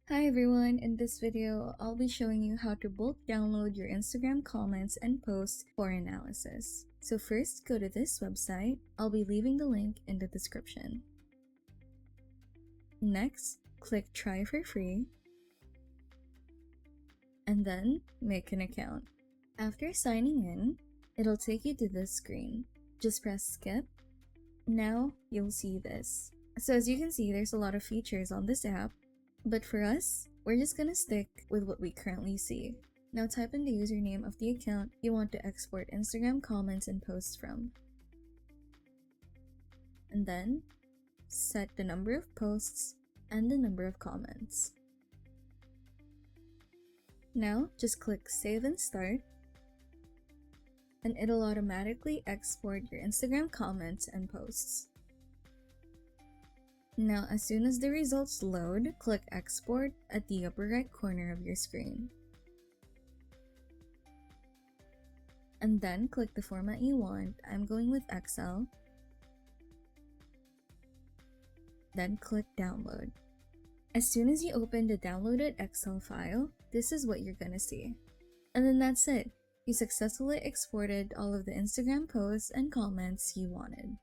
Hi everyone, in this video, I'll be showing you how to bulk download your Instagram comments and posts for analysis. So first, go to this website. I'll be leaving the link in the description. Next, click Try for free, and then make an account. After signing in, it'll take you to this screen. Just press skip. Now, you'll see this. So as you can see, there's a lot of features on this app. But for us, we're just gonna stick with what we currently see. Now type in the username of the account you want to export Instagram comments and posts from. And then, set the number of posts and the number of comments. Now, just click Save and Start, and it'll automatically export your Instagram comments and posts. Now, as soon as the results load, click Export at the upper right corner of your screen. And then click the format you want. I'm going with Excel. Then click Download. As soon as you open the downloaded Excel file, this is what you're gonna see. And then that's it. You successfully exported all of the Instagram posts and comments you wanted.